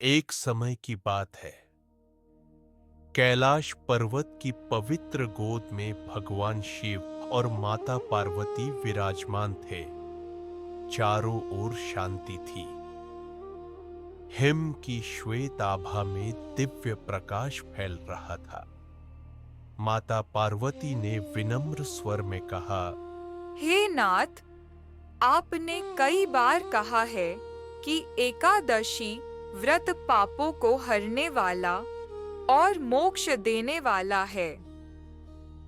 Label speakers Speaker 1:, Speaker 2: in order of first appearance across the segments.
Speaker 1: एक समय की बात है। कैलाश पर्वत की पवित्र गोद में भगवान शिव और माता पार्वती विराजमान थे। चारों ओर शांति थी। हिम की श्वेत आभा में दिव्य प्रकाश फैल रहा था। माता पार्वती ने विनम्र स्वर में कहा,
Speaker 2: हे नाथ, आपने कई बार कहा है कि एकादशी व्रत पापों को हरने वाला और मोक्ष देने वाला है।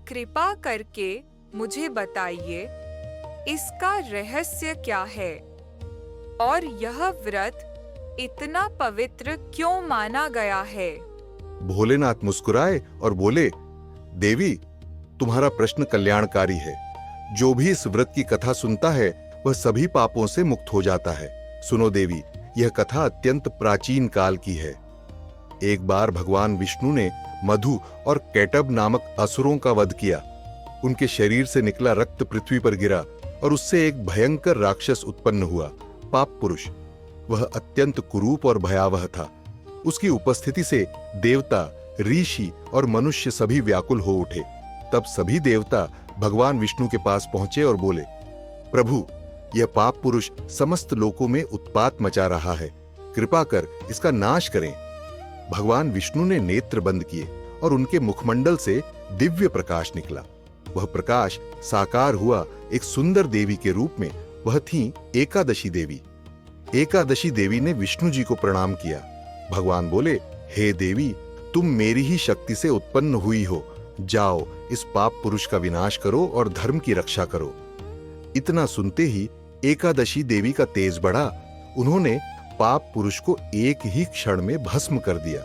Speaker 2: कृपा करके मुझे बताइए, इसका रहस्य क्या है और यह व्रत इतना पवित्र क्यों माना गया है?
Speaker 3: भोलेनाथ मुस्कुराए और बोले, देवी, तुम्हारा प्रश्न कल्याणकारी है। जो भी इस व्रत की कथा सुनता है वह सभी पापों से मुक्त हो जाता है। सुनो देवी, यह कथा अत्यंत प्राचीन काल की है। एक बार भगवान विष्णु ने मधु और कैटब नामक असुरों का वध किया। उनके शरीर से निकला रक्त पृथ्वी पर गिरा और उससे एक भयंकर राक्षस उत्पन्न हुआ, पाप पुरुष। वह अत्यंत कुरूप और भयावह था। उसकी उपस्थिति से देवता, ऋषि और मनुष्य सभी व्याकुल हो उठे। तब सभी देवता भगवान विष्णु के पास पहुंचे और बोले, प्रभु, यह पाप पुरुष समस्त लोकों में उत्पात मचा रहा है। कृपा कर इसका नाश करें। भगवान विष्णु ने नेत्र बंद किए और उनके मुखमंडल से दिव्य प्रकाश निकला। वह प्रकाश साकार हुआ एक सुंदर देवी के रूप में। वह थी एकादशी देवी। एकादशी देवी ने विष्णु जी को प्रणाम किया। भगवान बोले, हे देवी, तुम मेरी ही शक्ति से उत्पन्न हुई हो। जाओ, इस पाप पुरुष का विनाश करो और धर्म की रक्षा करो। इतना सुनते ही एकादशी देवी का तेज बढ़ा। उन्होंने पाप पुरुष को एक ही क्षण में भस्म कर दिया।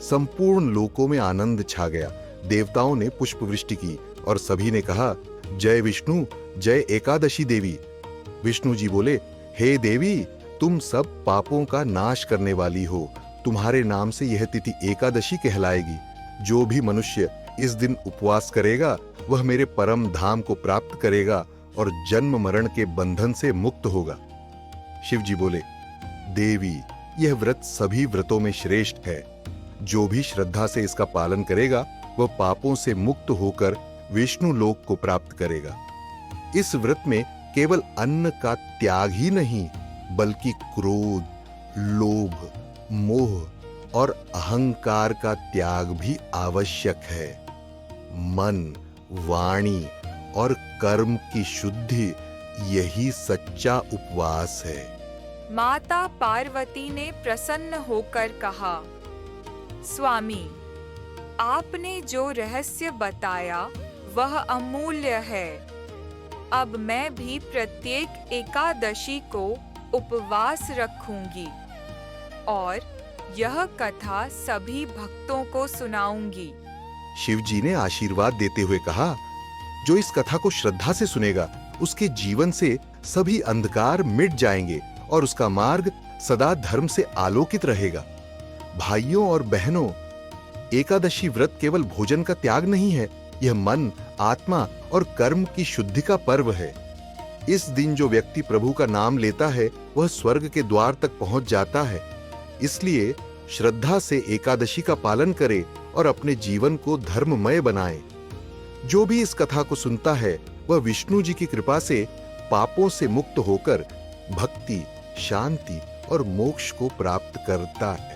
Speaker 3: संपूर्ण लोकों में आनंद छा गया। देवताओं ने पुष्प वृष्टि की और सभी ने कहा, जय विष्णु, जय एकादशी देवी। विष्णु जी बोले, हे देवी, तुम सब पापों का नाश करने वाली हो। तुम्हारे नाम से यह तिथि एकादशी कहलाएगी। जो भी मनुष्य इस दिन उपवास करेगा वह मेरे परम धाम को प्राप्त करेगा और जन्म मरण के बंधन से मुक्त होगा। शिव जी बोले, देवी, यह व्रत सभी व्रतों में श्रेष्ठ है। जो भी श्रद्धा से इसका पालन करेगा वह पापों से मुक्त होकर विष्णु लोक को प्राप्त करेगा। इस व्रत में केवल अन्न का त्याग ही नहीं, बल्कि क्रोध, लोभ, मोह और अहंकार का त्याग भी आवश्यक है। मन, वाणी और कर्म की शुद्धि, यही सच्चा उपवास है।
Speaker 2: माता पार्वती ने प्रसन्न होकर कहा, स्वामी, आपने जो रहस्य बताया वह अमूल्य है। अब मैं भी प्रत्येक एकादशी को उपवास रखूंगी और यह कथा सभी भक्तों को सुनाऊंगी।
Speaker 3: शिव जी ने आशीर्वाद देते हुए कहा, जो इस कथा को श्रद्धा से सुनेगा उसके जीवन से सभी अंधकार मिट जाएंगे और उसका मार्ग सदा धर्म से आलोकित रहेगा। भाइयों और बहनों, एकादशी व्रत केवल भोजन का त्याग नहीं है, यह मन, आत्मा और कर्म की शुद्धि का पर्व है। इस दिन जो व्यक्ति प्रभु का नाम लेता है वह स्वर्ग के द्वार तक पहुंच जाता है। इसलिए श्रद्धा से एकादशी का पालन करें और अपने जीवन को धर्ममय बनाएं। जो भी इस कथा को सुनता है वह विष्णु जी की कृपा से पापों से मुक्त होकर भक्ति, शांति और मोक्ष को प्राप्त करता है।